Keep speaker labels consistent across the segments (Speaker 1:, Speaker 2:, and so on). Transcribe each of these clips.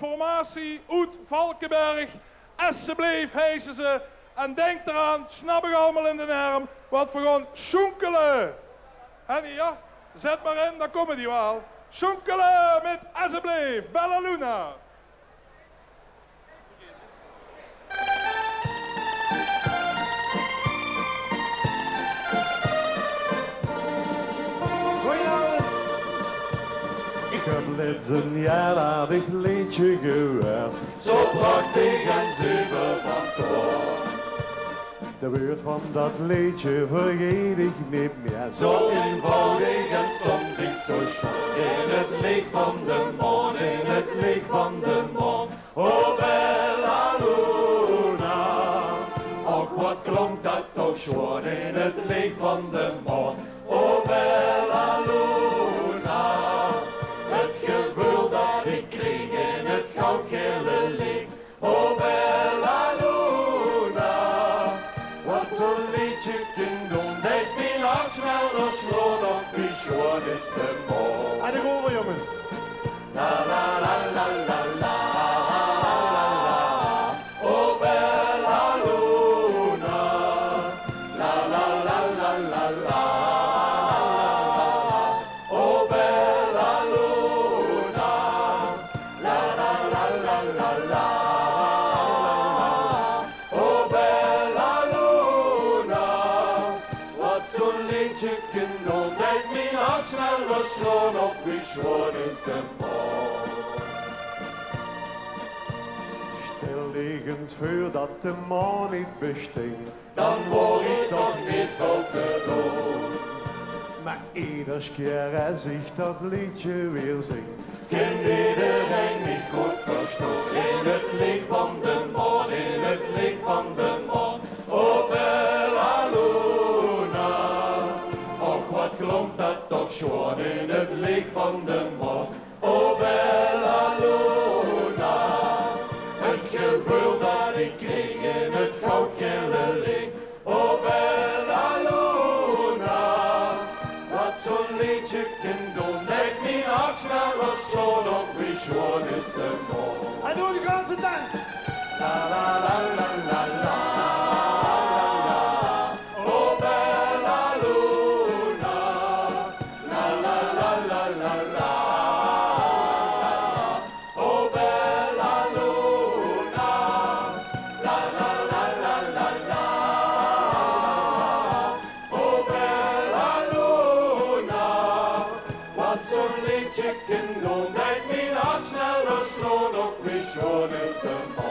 Speaker 1: formatie uit Valkenberg. Alsjeblieft, heesen ze. En denk eraan, snap ik allemaal in de arm, want we gaan schoenkelen. En ja, zet maar in, dan komen die wel. Schoenkelen met alsjeblieft, Bella Luna.
Speaker 2: Ik heb net een jaar aardig liedje gehoord.
Speaker 3: Zo prachtig en zuiver van toon.
Speaker 2: De woord van dat liedje vergeet ik niet meer.
Speaker 3: Zo eenvoudig en soms is zo schoon. In het licht van de maan, in het licht van de maan. Oh bella luna. Och wat klonk dat toch schoon. In het licht van de maan. Oh bella luna. Het gevoel dat ik kreeg in het goudgele licht. Oh bella luna. Wat zo'n liedje kan doen, dat mijn hart sneller sloot op wie schoon is de maan.
Speaker 2: En de golven jongens.
Speaker 3: La la la la la la. Oh bella luna. La la la la la la. Oh bella luna. La la la la la la. Oh bella luna. Wat zo'n liedje kan doen, dat mijn hart sneller sloot op wie schoon is de maan.
Speaker 2: Stel eens voor dat de maan niet besteedt.
Speaker 3: Dan word ik toch niet veel te doen.
Speaker 2: Maar ieders keer als ik dat liedje weer zing.
Speaker 3: Kan iedereen niet goed verstaan. In het licht van de maan, in het licht van de maan. Oh bella luna. Och wat klonk dat toch schoon in het licht van de maan. Oh bella luna. Het gevoel dat ik kreeg in het goudgele licht. Oh bella luna. Wat zo'n liedje kan doen, dat mijn hart sneller sloot op wie schoon is de maan.
Speaker 2: En doe de ganse dans.
Speaker 3: La la la la la la. Oh bella luna. La la la la la la. Oh bella luna. La la la la la la. Oh bella luna. Wat zo'n liedje kan doen, dat mijn hart sneller sloot op wie schoon is de maan.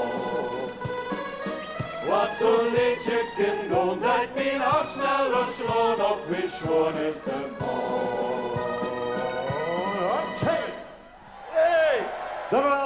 Speaker 3: Wat zo'n liedje kan doen, dat mijn hart sneller sloot op wie schoon is de maan.